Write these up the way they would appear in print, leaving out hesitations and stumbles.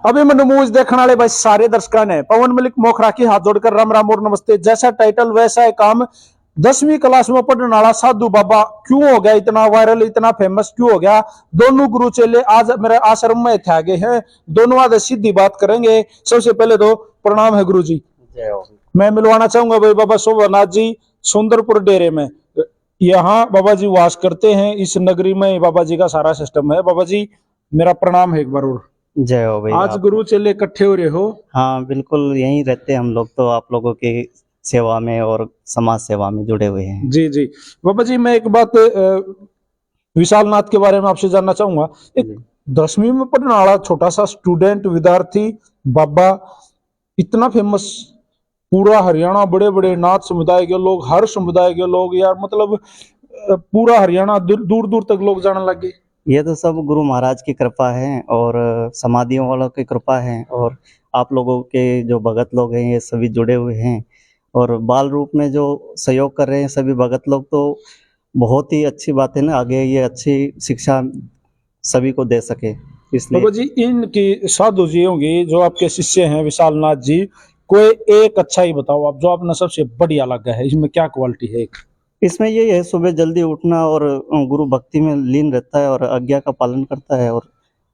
अभी मैं मूवीज देखने वाले भाई सारे दर्शकों ने पवन मलिक मोखरा की हाथ जोड़कर राम राम और नमस्ते। जैसा टाइटल वैसा है काम। 10वीं क्लास में पढ़ने वाला साधु बाबा क्यों हो गया इतना वायरल, इतना फेमस क्यों हो गया? दोनों गुरु चेले आज मेरे आश्रम में थे आगे हैं। दोनों आज सीधी बात करेंगे। सबसे पहले तो प्रणाम है गुरु जी। मैं मिलवाना चाहूंगा भाई बाबा शोभानाथ जी सुंदरपुर डेरे में। यहाँ बाबा जी वास करते हैं। इस नगरी में बाबा जी का सारा सिस्टम है। बाबा जी मेरा प्रणाम है एक बार और। जय हो भाई। आज गुरु चेले इकट्ठे हो रहे हो? हाँ बिल्कुल, यहीं रहते हैं हम लोग तो आप लोगों की सेवा में और समाज सेवा में जुड़े हुए हैं। जी जी बाबा जी, मैं एक बात विशाल नाथ के बारे में आपसे जानना चाहूंगा। एक 10वीं में पढ़ने वाला छोटा सा स्टूडेंट विद्यार्थी बाबा इतना फेमस, पूरा हरियाणा बड़े बड़े नाथ समुदाय के लोग, हर समुदाय के लोग यार, मतलब पूरा हरियाणा दूर दूर तक लोग जाने लगे। ये तो सब गुरु महाराज की कृपा है और समाधियों वालों की कृपा है और आप लोगों के जो भगत लोग हैं ये सभी जुड़े हुए हैं और बाल रूप में जो सहयोग कर रहे हैं सभी भगत लोग, तो बहुत ही अच्छी बात है ना। आगे ये अच्छी शिक्षा सभी को दे सके इसलिए। बाबा जी इनकी साधु जी होंगी जो आपके शिष्य हैं विशाल नाथ जी, कोई एक अच्छा ही बताओ आप जो आपने सबसे बढ़िया लगा है। इसमें क्या क्वालिटी है? एक इसमें ये है सुबह जल्दी उठना और गुरु भक्ति में लीन रहता है और आज्ञा का पालन करता है और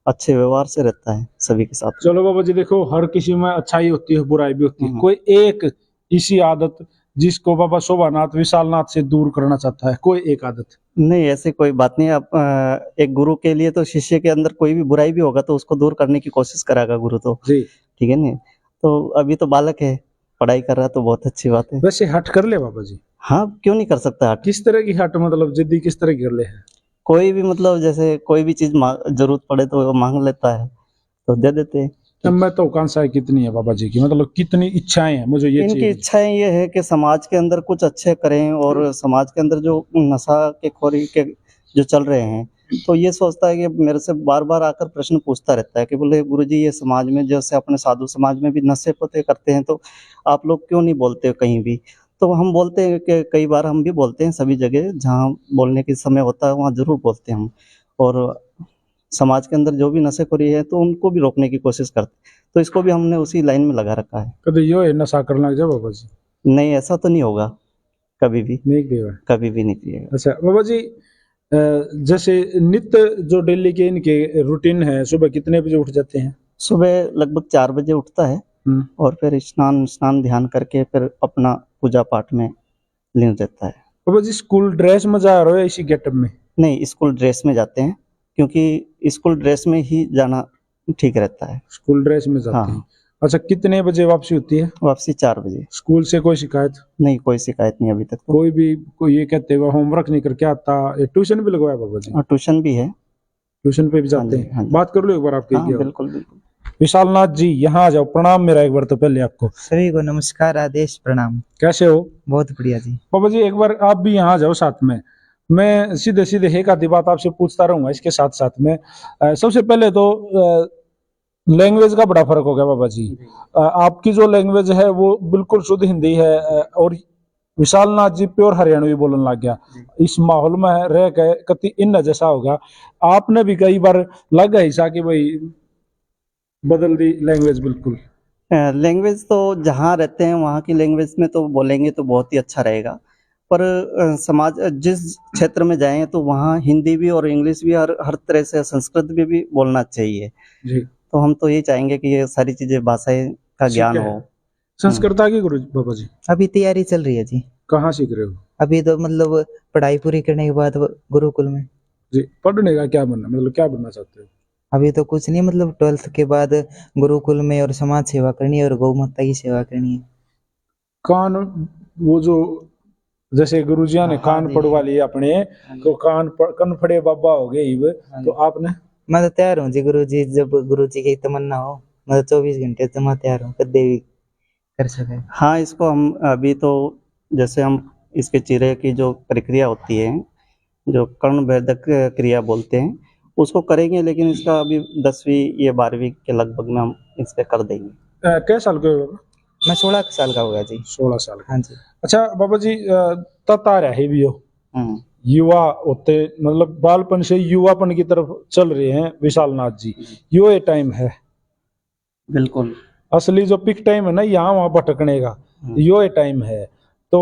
अच्छे व्यवहार से रहता है सभी के साथ। चलो बाबा जी देखो, हर किसी में अच्छाई होती है बुराई भी होती है। कोई एक इसी आदत जिसको बाबा शोभानाथ विशाल नाथ से दूर करना चाहता है, कोई एक आदत? नहीं, ऐसी कोई बात नहीं। आप एक गुरु के लिए तो शिष्य के अंदर कोई भी बुराई भी होगा तो उसको दूर करने की कोशिश करेगा गुरु तो। जी ठीक है ना। तो अभी तो बालक है, पढ़ाई कर रहा है तो बहुत अच्छी बात है। वैसे हट कर ले बाबा जी? हाँ, क्यों नहीं कर सकता हट। किस तरह की हट, मतलब जिद्दी किस तरह की कर ले है? कोई भी मतलब जैसे कोई भी चीज जरूरत पड़े तो वो मांग लेता है तो दे देते हैं। मैं तो कांसा कितनी है बाबा जी की, मतलब कितनी इच्छाएं हैं मुझे ये इनकी चाहिए। इच्छाएं ये है कि समाज के अंदर कुछ अच्छे करें और समाज के अंदर जो नशा के खोरी के जो चल रहे हैं तो ये सोचता है कि मेरे से बार बार आकर प्रश्न पूछता रहता है कि बोले गुरुजी ये समाज में जैसे अपने साधु समाज में भी नशे पते करते हैं तो आप लोग क्यों नहीं बोलते कहीं भी? तो हम बोलते हैं कि कई बार हम भी बोलते हैं, सभी जगह जहाँ बोलने के समय होता है वहाँ जरूर बोलते हैं हम। और समाज के अंदर जो भी नशेखोरी है तो उनको भी रोकने की कोशिश करते हैं। तो इसको भी हमने उसी लाइन में लगा रखा है। कभी यो है नशा करना लग जाए बाबा जी? नहीं, ऐसा तो नहीं होगा कभी भी। नहीं पिएगा? कभी भी नहीं पिएगा। अच्छा बाबा जी, जैसे नित्य जो डेली के इनके रूटीन है, सुबह कितने बजे उठ जाते हैं? सुबह लगभग 4 बजे उठता है और फिर स्नान ध्यान करके फिर अपना पूजा पाठ में लीन रहता है। बाबा जी स्कूल ड्रेस में जा रहे हो या इसी गेटअप में? नहीं, स्कूल ड्रेस में जाते हैं क्योंकि स्कूल ड्रेस में ही जाना ठीक रहता है। स्कूल ड्रेस में जाते हैं। अच्छा, कितने बजे वापसी होती है? वापसी 4 बजे। स्कूल से कोई शिकायत? नहीं, कोई शिकायत नहीं अभी तक तो। कोई भी कोई ये कहते हुए होमवर्क नहीं करके आता? ट्यूशन भी लगवाया बाबा जी? ट्यूशन भी है। ट्यूशन पे भी जाते हैं? हाँ, बात कर लो एक बार आपके। बिल्कुल बिल्कुल। विशाल नाथ जी यहाँ आ जाओ, प्रणाम मेरा एक बार तो पहले आपको। सभी को नमस्कार, आदेश, प्रणाम। कैसे हो? बहुत बढ़िया जी। बाबा जी एक बार आप भी यहाँ आ जाओ साथ में। मैं सीधे सीधे एक आधी बात आपसे पूछता रहूंगा इसके साथ साथ में। सबसे पहले तो लैंग्वेज का बड़ा फर्क हो गया बाबा जी। आपकी जो लैंग्वेज है वो बिल्कुल शुद्ध हिंदी है और विशाल नाथ जी प्योर हरियाणवी बोलने लग गया। इस माहौल में रह के कति इन जैसा होगा। आपने भी कई बार लगा ऐसा कि भाई बदल दी लैंग्वेज? बिल्कुल लैंग्वेज तो जहाँ रहते हैं वहाँ की लैंग्वेज में तो बोलेंगे तो बहुत ही अच्छा रहेगा, पर समाज जिस क्षेत्र में जाएं तो वहाँ हिंदी भी और इंग्लिश भी हर तरह से, संस्कृत भी बोलना चाहिए जी। तो हम तो ये चाहेंगे कि ये सारी चीजें भाषाएं का ज्ञान हो। संस्कृत आ गई गुरु बाबा जी? अभी तैयारी चल रही है जी। कहाँ सीख रहे हो? अभी तो मतलब पढ़ाई पूरी करने के बाद गुरुकुल में। जी। पढ़ने का क्या बनना, मतलब क्या बनना चाहते हो? अभी तो कुछ नहीं, मतलब 12th के बाद गुरुकुल में और समाज सेवा करनी है और गौ माता की सेवा करनी है। कान वो जो जैसे गुरुजिया ने कान पढ़वा लिए अपने, तो कन फड़े बाबा हो गए। तो आपने? मैं तो तैयार हूँ जी गुरु जी, जब गुरु जी की तमन्ना हो मैं 24 घंटे तो मैं तैयार हूँ, कभी भी कर सके। हाँ, इसको हम अभी तो जैसे हम इसके चिरे की जो प्रक्रिया होती है जो कर्ण भेदक क्रिया बोलते हैं उसको करेंगे, लेकिन इसका अभी 10वीं या 12वीं के लगभग में हम इस पे कर देंगे। क्या साल के हो बाबा? मैं 16 साल का होगा जी। 16 साल का। हाँ जी। अच्छा बाबा जी, तता रहे भी हो, युवा होते, मतलब बालपन से युवापन की तरफ चल रहे हैं विशाल नाथ जी। यो ये टाइम है बिल्कुल। असली जो पिक टाइम है ना यहाँ वहां भटकने का, यो ये टाइम है। तो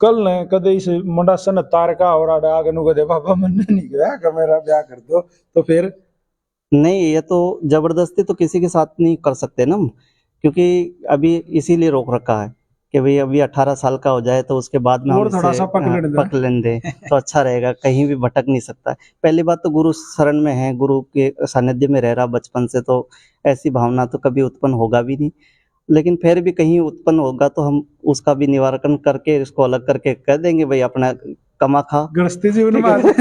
कल ने कदे इस मुंडा सन तार का और आगे नु कदे बाबा मन नहीं गया कि मेरा ब्याह कर दो, तो फिर नहीं, ये तो जबरदस्ती तो किसी के साथ नहीं कर सकते ना हम, क्योंकि अभी इसीलिए रोक रखा है कि भाई अभी 18 साल का हो जाए तो उसके बाद में हम और थोड़ा इसे सा पक लेने दें। तो अच्छा रहेगा, कहीं भी भटक नहीं सकता। पहली बात तो गुरु शरण में है, गुरु के सानिध्य में रह रहा बचपन से, तो ऐसी भावना तो कभी उत्पन्न होगा भी नहीं। लेकिन फिर भी कहीं उत्पन्न होगा तो हम उसका भी निवारण करके इसको अलग करके कह देंगे भाई अपना कमा खा। गृहस्थी जीवन में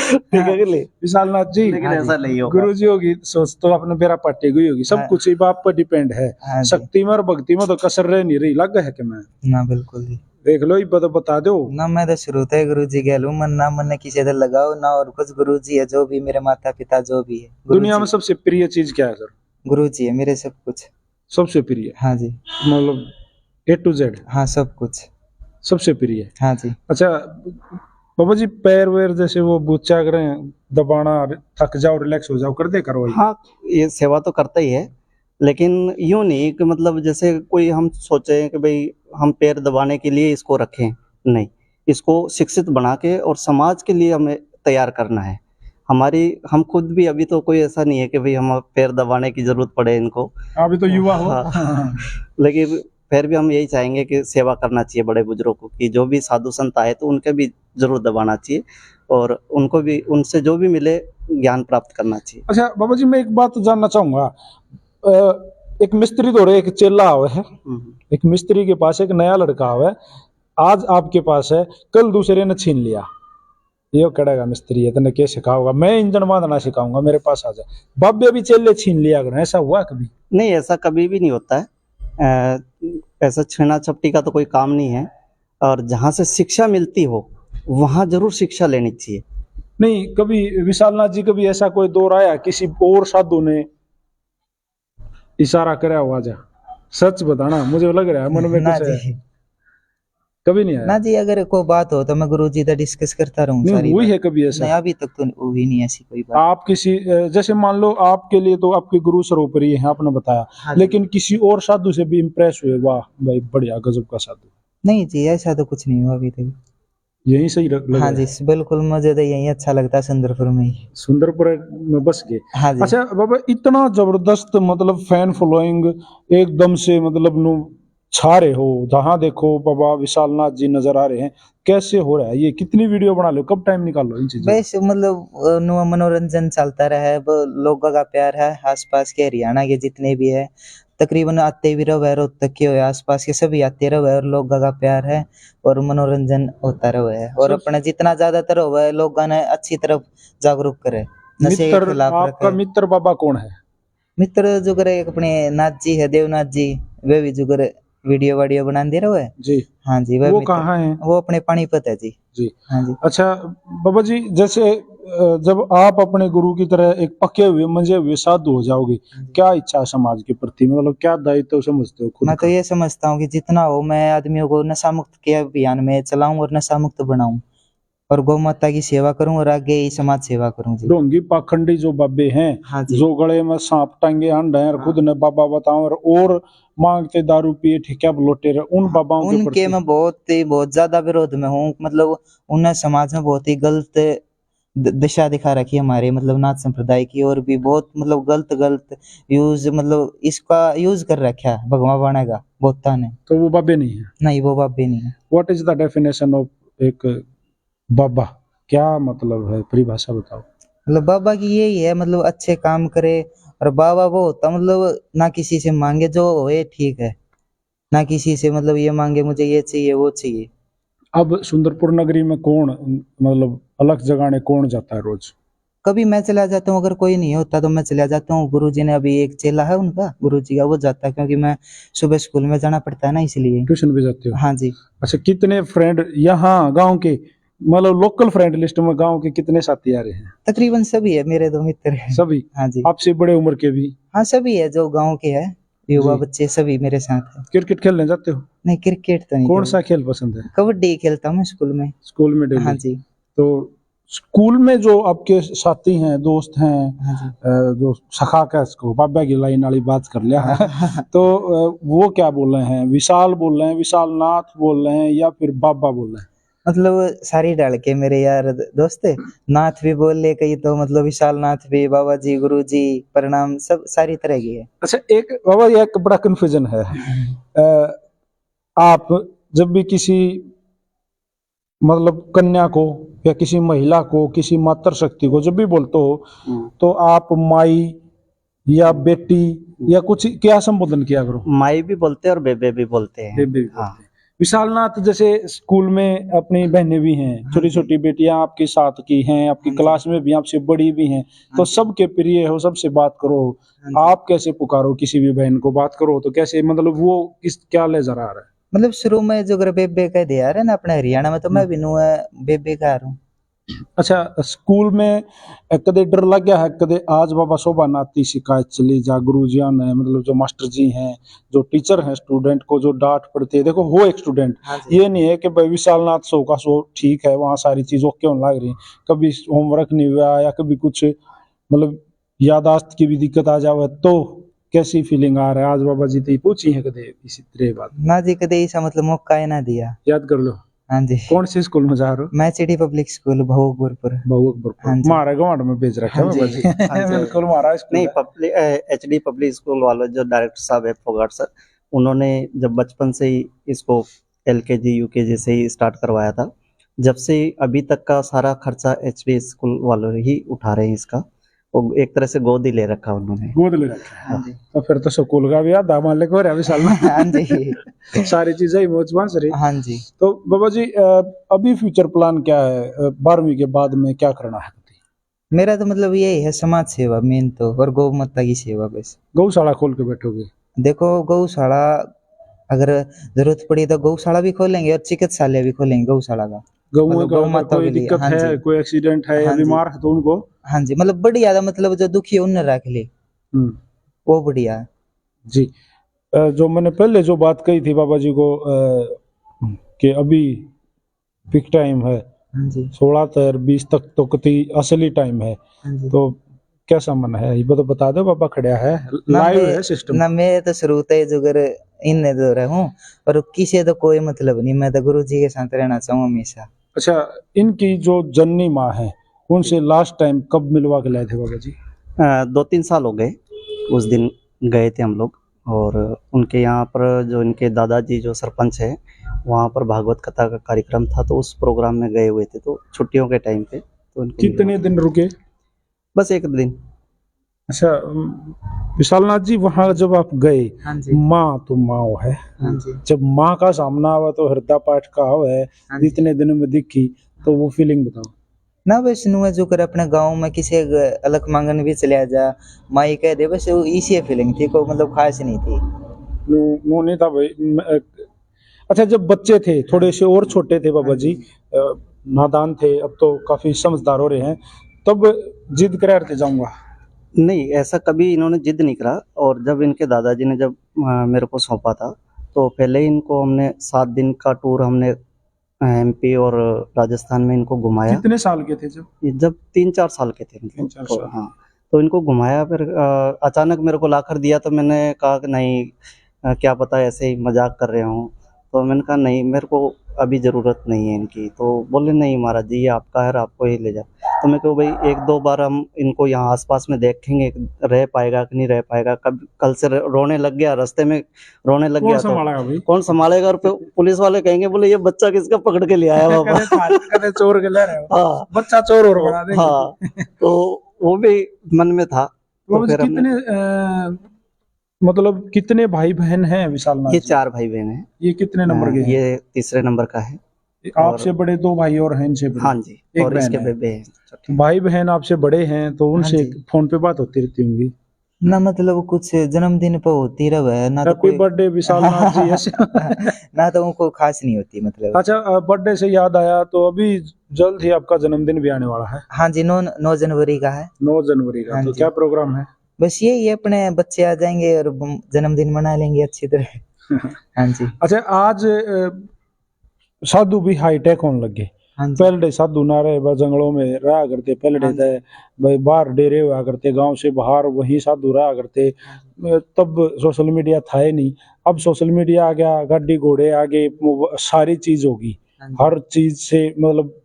ठीक है कि नहीं? विशाल नाथ जी, लेकिन ऐसा नहीं होगा। गुरु जी होगी सोच तो अपने बेरा पाटे गई होगी, सब हाँ। कुछ ही बाप पर डिपेंड है। हाँ जी। शक्ति में और भक्ति में तो कसर रह नहीं रही, लग है कि मैं ना बिल्कुल जी देख लो, बता दो ना, मैं तो शुरू से गुरु जी गेलू मन ना मन किसी से लगाओ ना, और कुछ गुरु जी है जो भी मेरे माता पिता जो भी है, दुनिया में सबसे प्रिय चीज क्या है सर? गुरु जी है मेरे सब कुछ। सबसे प्रिय हाँ जी। मतलब A to Z हाँ सब कुछ। सबसे प्रिय। हाँ जी। अच्छा बाबा जी, पैर वैर जैसे वो बुच्चा करें दबाना, थक जाओ रिलैक्स हो जाओ, कर दे करो? हाँ, ये सेवा तो करता ही है, लेकिन यूं नहीं कि मतलब जैसे कोई हम सोचे कि भाई हम पैर दबाने के लिए इसको रखें, नहीं, इसको शिक्षित बना के और समाज के लिए हमें तैयार करना है। हम खुद भी अभी तो कोई ऐसा नहीं है कि भाई हम पैर दबाने की जरूरत पड़े इनको, अभी तो युवा हो। हाँ। लेकिन फिर भी हम यही चाहेंगे कि सेवा करना चाहिए बड़े बुजुर्गों की, जो भी साधु संत आए तो उनके भी जरूर दबाना चाहिए, और उनको भी उनसे जो भी मिले ज्ञान प्राप्त करना चाहिए। अच्छा बाबा जी, मैं एक बात जानना चाहूंगा, एक मिस्त्री दौड़े, एक चेला आवे है, एक मिस्त्री के पास एक नया लड़का आवे, आज आपके पास है, कल दूसरे ने छीन लिया, ये कड़ेगा मिस्त्री है, तने क्या सिखाओगा? मैं इंजन बांधना सिखाऊंगा, मेरे पास आ जा। बाबे भी चेले छीन लिया अगर, ऐसा हुआ कभी? नहीं, ऐसा कभी भी नहीं होता है। ऐसा छेना छपटी का तो कोई काम नहीं है, और जहाँ से शिक्षा मिलती हो वहाँ जरूर शिक्षा लेनी चाहिए। नहीं, कभी विशाल नाथ जी कभी ऐसा कोई दौर आया किसी और साधु ने इशारा कराया हुआ? जा सच बताना, मुझे लग रहा है मन में ना कुछ है। जी कभी नहीं आया? ना जी, अगर कोई बात हो तो मैं गुरु जी से डिस्कस करता रहूं नहीं सारी हुई बात। है कभी नहीं, ऐसा? अभी तक तो हुई नहीं ऐसी कोई बात। आप किसी जैसे मान लो आपके लिए तो आपके गुरु सर्वोपरि है, आपने बताया, हाँ जी। लेकिन किसी और साधु से भी इम्प्रेस हुए, वाह भाई बढ़िया गजब का साधु, नहीं जी, ऐसा तो कुछ नहीं हुआ अभी तक। यही सही लग हाँ रहा है? जी बिल्कुल, मुझे तो यही अच्छा लगता है, सुंदरपुर में ही। सुंदरपुर में बस गए? हाँ जी। अच्छा बाबा, इतना जबरदस्त मतलब फैन फॉलोइंग एकदम से मतलब नु छा रहे हो, जहां देखो बाबा विशाल नाथ जी नजर आ रहे हैं, कैसे हो रहा है ये? कितनी वीडियो बना लो, कब टाइम निकाल लो इन चीजों? बस मतलब मनोरंजन चलता रहा है, लोगों का प्यार है, आसपास के हरियाणा के जितने भी है तकरीबन आते भी रहो, रोहतक के हो आसपास के सभी आते रहो, और लोगों का प्यार है और मनोरंजन होता रहो है, और अपना जितना ज्यादातर हो है लोगों ने अच्छी तरफ जागरूक करे, नशे के मित्र, खिलाफ आपका रखे। मित्र बाबा कौन है? मित्र जो करे अपने नाथ जी है, देवनाथ जी, वे भी जो करे वीडियो बना दे रहे है। जी। हाँ जी, वह वो मित्र कहाँ है? वो अपने पानीपत है जी। जी। हाँ जी। अच्छा बाबा जी, जैसे जब आप अपने गुरु की तरह एक पके हुए मंजे हुए साधु हो जाओगे, क्या इच्छा है समाज के प्रति, मतलब क्या दायित्व समझते हो खुद मैं का? तो ये समझता हूँ कि जितना हो मैं आदमियों को नशा मुक्त के अभियान में चलाऊं और नशा मुक्त बनाऊं, और गौ माता की सेवा करूं और आगे ही समाज सेवा करूं जी। ढोंगी पाखंडी जो बाबे हैं, हाँ जी। जो गले में सांप टांगे हंड हैं और खुद ने बाबा बताओ और मांगते दारू पिए ठिका लोटे रहे, उन बाबाओं के उनके प्रति मैं बहुत ज्यादा विरोध में हूँ, मतलब उन्हें समाज में बहुत ही गलत दिशा दिखा रखी है हमारे मतलब नाथ संप्रदाय की, और भी बहुत मतलब गलत यूज, मतलब इसका यूज कर रखा है भगवा बाणा का बहुता ने। तो वो बाबे नहीं है? नहीं, वो बाबे नहीं है। What is the definition of एक बाबा? क्या मतलब है, परिभाषा बताओ। मतलब बाबा की यही है, मतलब अच्छे काम करे, और बाबा वो होता मतलब ना किसी से मांगे, जो होए ठीक है, ना किसी से मतलब ये मांगे मुझे ये चाहिए वो चाहिए। अब सुंदरपुर नगरी में कौन मतलब अलग जगाने कौन जाता है रोज? कभी मैं चला जाता हूँ, अगर कोई नहीं होता तो मैं चला जाता हूँ। गुरुजी ने अभी एक चेला है उनका, गुरुजी का, वो जाता है, क्योंकि मैं सुबह स्कूल में जाना पड़ता है ना, इसलिए। ट्यूशन भी जाते हो? हाँ जी। अच्छा, कितने फ्रेंड यहाँ गांव के, मतलब लोकल फ्रेंड लिस्ट में गांव के कितने साथी आ रहे हैं? तकरीबन सभी है, मेरे दो मित्र हैं। सभी? हाँ जी। आपसे बड़े उम्र के भी? हाँ सभी है, जो गाँव के है, युवा जी। बच्चे सभी मेरे साथ है। क्रिकेट खेलने जाते हो? नहीं, क्रिकेट तो नहीं। कौन सा खेल पसंद है? कबड्डी खेलता हूँ मैं स्कूल में। स्कूल में डेली? हाँ जी। तो स्कूल में जो आपके साथी हैं, दोस्त हैं, हाँ जी। जो सखा का इसको बाबा की लाइन वाली बात कर लिया है तो वो क्या बोल रहे हैं? विशाल बोल रहे हैं, विशाल नाथ बोल रहे हैं, या फिर बाबा बोल रहे हैं? मतलब सारी डाल के मेरे यार दोस्त नाथ भी बोल ले, कहीं तो मतलब विशाल नाथ भी, बाबा जी, गुरु जी, प्रणाम, सब सारी तरह की है। अच्छा, एक बाबा ये एक बड़ा कंफ्यूजन है। आप जब भी किसी मतलब कन्या को या किसी महिला को, किसी मातृ शक्ति को जब भी बोलते हो तो आप माई या बेटी या कुछ क्या संबोधन किया करो? माई भी बोलते हैं और बेबे भी बोलते हैं। बेबी भी हाँ। बोलते हैं। विशाल नाथ जैसे स्कूल में अपनी बहनें भी हैं, छोटी छोटी बेटियां आपके साथ की हैं, आपकी हाँ जी। क्लास में भी आपसे बड़ी भी हैं, तो हाँ। सबके प्रिय हो, सबसे बात करो। हाँ जी। आप कैसे पुकारो किसी भी बहन को, बात करो तो कैसे, मतलब वो किस क्या लेजर आ रहा है? मतलब शुरू में जो अगर बेबे कह दिया यार है ना अपने हरियाणा में, तो मैं भी नू बेबे कह रहा हूँ। अच्छा, स्कूल में कदे डर लग गया है? कदे आज बाबा शोभा नाती शिकायत चली जा गुरुजियां ने, मतलब जो मास्टर जी हैं, जो टीचर हैं, स्टूडेंट को जो डांट पड़ती है? देखो वो एक स्टूडेंट, हाँ जी। ये नहीं है कि भाई विशाल नाथ सो का सो ठीक है, वहाँ सारी चीजों क्यों लग रही, कभी होमवर्क नहीं हुआ या कभी कुछ मतलब यादाश्त की भी दिक्कत आ जावे तो कैसी फीलिंग आ रहा है? आज बाबा जी तो पूछी है कदे इसी तरह बात? ना जी, कदे ऐसा मतलब मौका ही ना दिया। याद कर लो। हाँ जी। कौन से स्कूल में जा रहे हो? मैं city public school Bhogpur. Bahuakbarpur. हाँ जी। हमारे गवांड में भेज रखा है हाँ बाबा जी। जी। हाँ जी। बिल्कुल हमारा स्कूल नहीं, है। पब्लिक एचडी पब्लिक स्कूल वाले जो डायरेक्टर साहब है फोगाट सर, उन्होंने जब बचपन से ही इसको एलकेजी यूकेजी से ही स्टार्ट करवाया था। जब से अभी तक का सारा खर्चा एचडी स्कूल वाले ही उठा रहे हैं इसका। वो एक तरह से गोद ही ले रखा उन्होंने। गोद ले रखा है। हाँ जी। तो फिर तो स्कूल का भी याद दाम ले को रहा साल में। हाँ जी। सारी चीजें ही मौजबान से रही। हाँ जी। तो बाबा जी अभी फ्यूचर प्लान क्या है? 12वीं के बाद में क्या करना है? मेरा तो मतलब यही है, समाज सेवा मेन तो, और गौ माता की सेवा बस। गौशाला खोल के बैठोगे? देखो गौशाला अगर जरूरत पड़ी तो गौशाला भी खोलेंगे और चिकित्सालय भी खोलेंगे गौशाला का, गऊ मतलब का गौ अगर माता कोई के लिए। दिक्कत हाँ है, जी। कोई एक्सीडेंट है या हाँ जी। बीमार है तो उनको। हाँ जी, मतलब बढ़िया था, मतलब जो दुखी है उन्हें रख ले, हम्म, वो बढ़िया है। जी। जो मैंने पहले जो बात कही थी बाबा जी को कि अभी पिक टाइम है हाँ जी। 16 से 20 तक तो कति असली टाइम है, हाँ जी। तो कैसा मन है ये तो बता दो। बाबा खड़ा है, ना लाइव मैं है सिस्टम। ना मैं तो शुरू से जुगर इन दो रहा हूँ, और किसी तो कोई मतलब नहीं, मैं तो गुरु जी के साथ रहना चाहूँ हमेशा। अच्छा, इनकी जो जननी माँ है उनसे लास्ट टाइम कब मिलवा के लाए थे बाबा जी? 2-3 साल हो गए। उस दिन गए थे हम लोग, और उनके यहाँ पर जो इनके दादाजी जो सरपंच है, वहाँ पर भागवत कथा का कार्यक्रम था, तो उस प्रोग्राम में गए हुए थे, तो छुट्टियों के टाइम पे तो उनको कितने दिन रुके? बस 1 दिन। अच्छा, विशालनाथ जी वहां जब आप गए, हाँ जी। माँ तो माँ है, हाँ जी। जब माँ का सामना हुआ तो हृदय पाठ का है, हाँ जी। इतने दिनों में दिखी, तो वो फीलिंग बताओ। ना बस नुआ जो कर अपने गांव में किसी अलग मांगन भी चले जा, माई कह दे, बस वो इसी फीलिंग थी, को मतलब खास नहीं थी। वो नहीं था भाई अच्छा, जब बच्चे थे थोड़े से और छोटे थे बाबा जी, नादान थे, अब तो काफी समझदार हो रहे हैं, तब जिद करार के जाऊंगा? नहीं, ऐसा कभी इन्होंने जिद नहीं करा। और जब इनके दादाजी ने जब मेरे को सौंपा था, तो पहले ही इनको हमने 7 दिन का टूर हमने एमपी और राजस्थान में इनको घुमाया। कितने साल के थे जब? ये जब 3-4 साल के थे, 3-4 तो साल। हाँ, तो इनको घुमाया। फिर अचानक मेरे को लाकर दिया, तो मैंने कहा कि नहीं, क्या पता ऐसे ही मजाक कर रहे हों। तो मैंने कहा नहीं, मेरे को अभी ज़रूरत नहीं है इनकी। तो बोले नहीं महाराज जी, ये आपका है, आपको ही ले जाओ। तो मैं कहूँ भाई 1-2 बार हम इनको यहाँ आसपास में देखेंगे, रह पाएगा कि नहीं रह पाएगा। कब कल से रोने लग गया, रास्ते में रोने लग कौन गया, तो संभालेगा भाई? कौन संभालेगा? और पुलिस वाले कहेंगे बोले ये बच्चा किसका पकड़ के ले आया बाबा। कदे चोर के ले रहे हो, हाँ, बच्चा चोर और बना देंगे। हाँ, तो वो भी मन में था। तो बाबा जी फिर हमने, कितने मतलब कितने भाई बहन हैं विशालनाथ ये जी? 4 भाई बहन हैं। ये कितने नंबर के हैं? ये तीसरे नंबर का है। आपसे बड़े 2 भाई और हैं इनसे बड़े? हाँ जी, एक और बहन इसके है। बेबे हैं छोटे। भाई बहन आपसे बड़े हैं तो उनसे हाँ जी। फोन पे बात होती रहती होंगी? ना मतलब कुछ जन्मदिन पे होती रहे ना, तो हैप्पी कोई बर्थडे विशालनाथ जी ऐसे। ना तो उनको खास नहीं होती मतलब। अच्छा, बर्थडे से याद आया, तो अभी जल्द ही आपका जन्मदिन भी आने वाला है, हाँ जी, 9 जनवरी का है। 9 जनवरी का। हाँ तो जी। क्या प्रोग्राम है? बस यही है, अपने बच्चे आ जाएंगे और जन्मदिन मना लेंगे अच्छी तरह। हाँ जी। अच्छा, आज साधु भी हाईटेक होने लगे। हाँ जी पहले साधु ना रहे बा जंगलों में रहा करते, पहले हाँ जी थे भाई बाहर डेरे हुआ करते, गांव से बाहर वहीं साधु रहा करते। तब सोशल मीडिया था ही नहीं। अब सोशल मीडिया आ गया, गाड़ी घोड़े आ गए, सारी चीज होगी, हाँ जी हर चीज से मतलब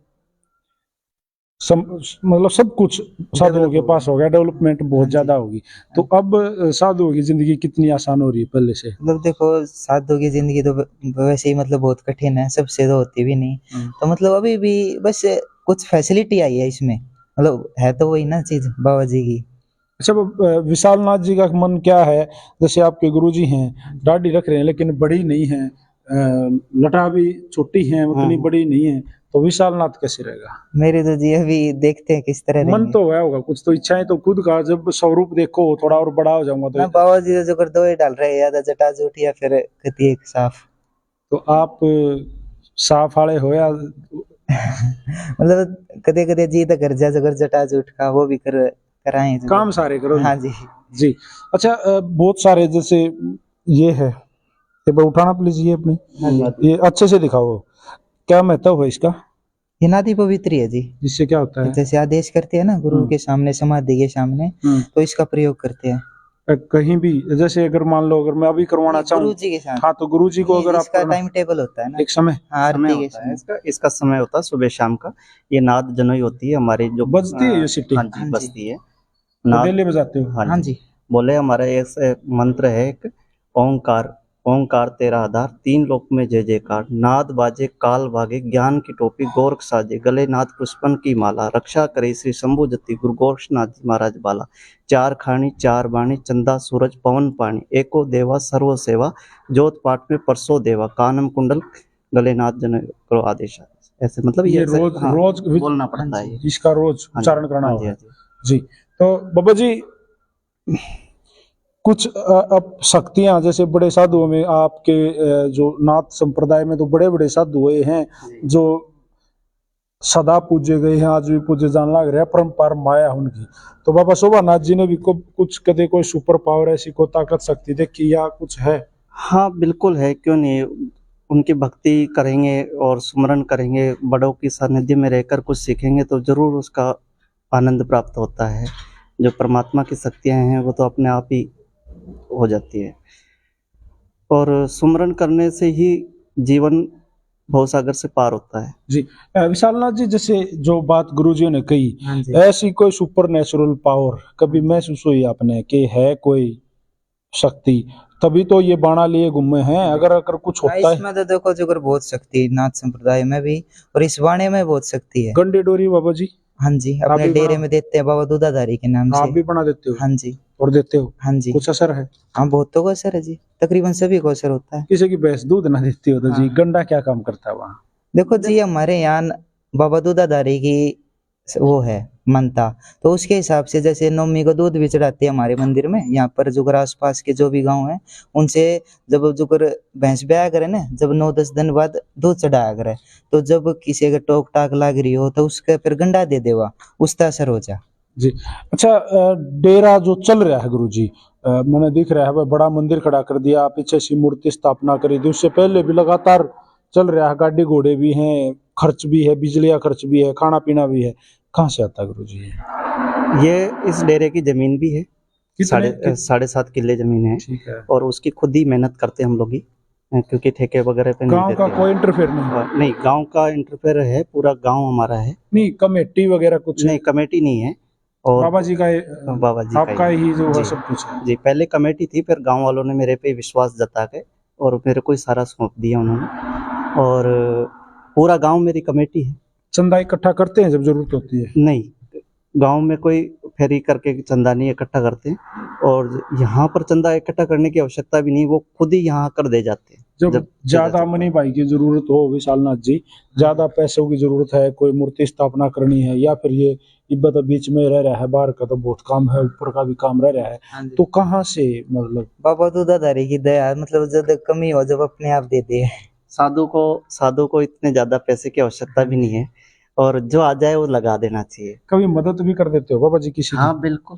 मतलब सब कुछ साधुओं के पास हो गया, डेवलपमेंट बहुत हाँ जी ज्यादा होगी। तो अब साधुओं की जिंदगी कितनी आसान हो रही है पहले से। मतलब देखो साधु की जिंदगी तो वैसे ही मतलब बहुत कठिन है, सबसे तो होती भी नहीं। तो मतलब अभी भी बस कुछ फैसिलिटी आई है इसमें, मतलब है तो वही ना चीज बाबा जी की। अच्छा, वो, विशाल नाथ जी का मन क्या है? जैसे आपके गुरुजी हैं, दाढ़ी रख रहे हैं लेकिन बड़ी नहीं है, लटा भी छोटी है, उतनी बड़ी नहीं है, तो विशाल नाथ कैसे रहेगा? मेरे तो जी अभी देखते हैं किस तरह मन रहेंगे तो है होगा कुछ, तो इच्छाएं तो खुद का, जब स्वरूप देखो थोड़ा और बड़ा हो जाऊंगा ना। तो। बाबा जी तो जो कर दो ही डाल रहे हैं, या तो जटा जूट या फिर कति एक साफ। तो आप साफ वाले हो या? मतलब कदे कदे जी तो कर जा जो कर जटा जूट का वो भी कर कराएं जो काम सारे करो हाँ जी जी। अच्छा, बहुत सारे जैसे ये है, ये बार उठाना प्लीज, ये अपनी, हाँ जी ये अच्छे से दिखाओ, क्या महत्व है इसका, ये नादि पवित्र है जी। जिससे क्या होता है? जैसे आदेश करते हैं ना गुरु के सामने, समाधि के सामने, तो इसका प्रयोग करते हैं कहीं भी, जैसे अगर मान लो अगर मैं अभी करवाना चाहूँ, गुरु जी के साथ। हाँ, तो गुरु जी को अगर आप इसका करना, टाइम टेबल होता है ना, एक समय हाँ समय आरती के होता है समय। इसका, इसका समय होता है सुबह शाम का। ये नाद जनोई होती है हमारी जो बजती है ये सिटी, हाँ हाँ जी जी बजती है तो नाद। डेली बजाते हो? हाँ हाँ जी जी बोले हमारा एक मंत्र है एक, ओंकार, ओंकार तेरा आधार, तीन लोक में जय जयकार, नाद बाजे काल भागे, ज्ञान की टोपी गोरख साजे, गले नाद पुष्पन की माला, रक्षा करे श्री शंभु जति गुरु गोरखनाथ जी महाराज बाला, चार खानी चार बाणी, चंदा सूरज पवन पानी, एको देवा सर्व सेवा, जोत पाठ में परसो देवा, कानम कुंडल गले नाद जन करो आदेश। ऐसे मतलब ये ऐसे, रोज हाँ, रोज बोलना पड़ता है ये। इसका रोज हाँ जी उच्चारण करना हाँ जी होगा हाँ जी। जी। तो बाबा जी, कुछ अब शक्तियां, जैसे बड़े साधुओं में आपके जो नाथ संप्रदाय में तो बड़े बड़े साधु हुए हैं जो सदा पूजे गए हैं, आज भी पूजे जान लग रहे हैं, परम्पार माया उनकी। तो बाबा शोभानाथ जी ने भी कुछ कदे कोई सुपर पावर ऐसी को ताकत शक्ति देखी या कुछ है? हाँ बिल्कुल है, क्यों नहीं। उनकी भक्ति करेंगे और सुमरन करेंगे, बड़ों की सानिध्य में रहकर कुछ सीखेंगे तो जरूर उसका आनंद प्राप्त होता है। जो परमात्मा की शक्तियाँ हैं वो तो अपने आप ही हो जाती है, और सुमरन करने से ही जीवन भवसागर से पार होता है। जी। विशालनाथ जी, जैसे जो बात गुरुजी ने कही, हाँ जी ऐसी कोई सुपर नेचुरल पावर कभी महसूस हुई आपने कि है कोई शक्ति, तभी तो ये बाणा लिए घूमे हैं, अगर अगर कुछ हाँ, होता है? इसमें तो देखो जो कर बहुत शक्ति है, नाथ संप्रदाय में भी और इस वाणे में बहुत शक्ति है। गंडे डोरी बाबा जी, हाँ जी आप अपने भी डेरे बना, में देते हैं बाबा दूधाधारी के नाम आप से। भी बना देते हो हाँ जी और देते हो? हाँ जी कुछ असर है? हाँ बहुतों को असर है जी, तकरीबन सभी को असर होता है। किसी की भैंस दूध ना देती हो तो जी, हाँ। गंडा क्या काम करता है वहाँ? देखो जी हमारे यहाँ बाबा दूधाधारी की वो है मानता, तो उसके हिसाब से जैसे नवमी को दूध भी चढ़ाते हैं हमारे मंदिर में। यहाँ पर जो आस पास के जो भी गांव है उनसे जब जो भैंस ब्याह करे ना, जब 9-10 दिन बाद दूध चढ़ाया करे, तो जब किसी का टोक टाक लाग रही हो तो उसका फिर गंडा दे देवा, उसका असर हो जा। जी। अच्छा, डेरा जो चल रहा है गुरु जी, मैंने दिख रहा है भाई, बड़ा मंदिर खड़ा कर दिया, पीछे सी मूर्ति स्थापना करी थी, उससे पहले भी लगातार चल रहा है, गाड़ी घोड़े भी हैं, खर्च भी है, बिजली का खर्च भी है, खाना पीना भी है, कहाँ से आता है गुरु जी? ये इस डेरे की जमीन भी है, कितने? 7.5 किले जमीन है, ठीक है। और उसकी खुद ही मेहनत करते हैं हम लोग ही, क्योंकि ठेके वगैरह पे नहीं गांव देते का हैं। कोई इंटरफेयर नहीं? नहीं, गांव का इंटरफेयर है, पूरा गांव हमारा है। नहीं, कमेटी वगैरह कुछ? नहीं, कमेटी नहीं है, और बाबा जी का बाबा जी का आपका ही जो है जी सब कुछ है? जी। पहले कमेटी थी, फिर गांव वालों ने मेरे पे विश्वास जता के और मेरे को ही सारा सौंप दिया उन्होंने, और पूरा गांव मेरी कमेटी है। चंदा इकट्ठा करते हैं जब जरूरत होती है? नहीं, गांव में कोई फेरी करके चंदा नहीं इकट्ठा करते हैं, और यहाँ पर चंदा इकट्ठा करने की आवश्यकता भी नहीं, वो खुद ही यहाँ कर दे जाते हैं। जब ज्यादा मनी भाई की जरूरत हो विशालनाथ जी, ज्यादा पैसों की जरूरत है, कोई मूर्ति स्थापना करनी है, या फिर ये इब्बत बीच में रह रहा है, बाहर का तो बहुत काम है, ऊपर का भी काम रह रहा है, तो कहाँ से मतलब? बाबा दूधाधारी की दया, मतलब जब कमी हो जब अपने आप दे दे। साधु को इतने ज्यादा पैसे की आवश्यकता भी नहीं है, और जो आ जाए वो लगा देना चाहिए। कभी मदद भी कर देते हो बाबा जी किसी की? हाँ बिल्कुल,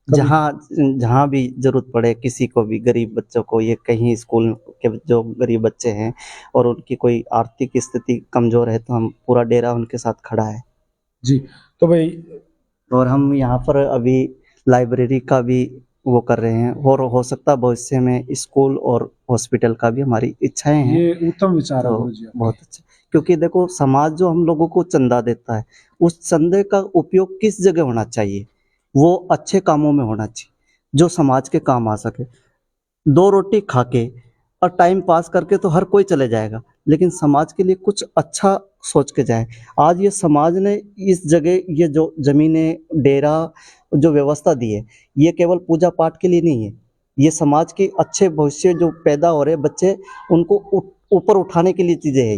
जहाँ जहाँ भी जरूरत पड़े किसी को भी, गरीब बच्चों को, ये कहीं स्कूल के जो गरीब बच्चे हैं और उनकी कोई आर्थिक स्थिति कमजोर है, तो हम पूरा डेरा उनके साथ खड़ा है। जी। तो भाई और हम यहाँ पर अभी लाइब्रेरी का भी वो कर रहे हैं, और हो सकता है भविष्य में स्कूल और हॉस्पिटल का भी हमारी इच्छाएं हैं। ये उत्तम विचार है तो गुरुजी आपके। बहुत अच्छा, क्योंकि देखो समाज जो हम लोगों को चंदा देता है, उस चंदे का उपयोग किस जगह होना चाहिए, वो अच्छे कामों में होना चाहिए जो समाज के काम आ सके। दो रोटी खा के और टाइम पास करके तो हर कोई चले जाएगा, लेकिन समाज के लिए कुछ अच्छा सोच के जाए। आज ये समाज ने इस जगह ये जो जमीनें, डेरा जो व्यवस्था दी है, ये केवल पूजा पाठ के लिए नहीं है, ये समाज के अच्छे भविष्य जो पैदा हो रहे बच्चे, उनको ऊपर उठाने के लिए चीज़ें है।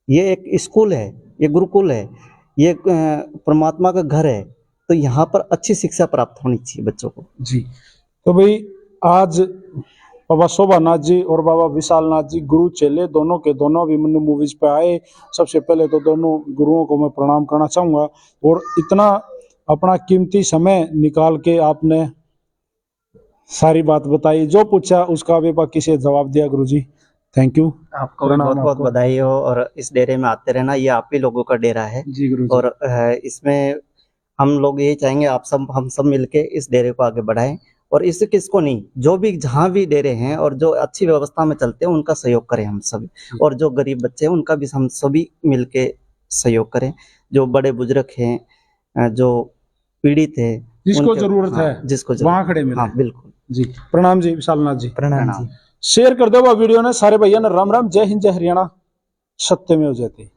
ये एक स्कूल है, ये गुरुकुल है, ये परमात्मा का घर है, तो यहाँ पर अच्छी शिक्षा प्राप्त होनी चाहिए बच्चों को। जी। तो भाई आज बाबा शोभानाथ जी और बाबा विशालनाथ जी गुरु चेले दोनों के दोनों अभिमन्यु मूवीज पे आए। सबसे पहले तो दोनों गुरुओं को मैं प्रणाम करना चाहूँगा, और इतना अपना कीमती समय निकाल के आपने सारी बात बताई, जो पूछा उसका भी बाकी से जवाब दिया। गुरुजी थैंक यू। आपको भी बहुत बहुत बधाई हो, और इस डेरे में आते रहना, ये आप ही लोगों का डेरा है। जी गुरुजी। और इसमें हम लोग यही चाहेंगे आप सब, हम सब मिलके इस डेरे को आगे बढ़ाएं, और इससे किसको नहीं, जो भी जहाँ भी डेरे हैं और जो अच्छी व्यवस्था में चलते हैं उनका सहयोग करें हम सभी, और जो गरीब बच्चे हैं उनका भी हम सभी मिलके सहयोग करें। जो बड़े बुजुर्ग हैं, जो पीड़ित है, जिसको जरूरत है, जिसको वहाँ खड़े मिले। हाँ बिल्कुल जी। प्रणाम जी विशालनाथ जी। प्रणाम जी। शेयर कर दो वीडियो ने सारे भैया ने। राम राम, जय हिंद, जय हरियाणा, सत्य में हो जाते।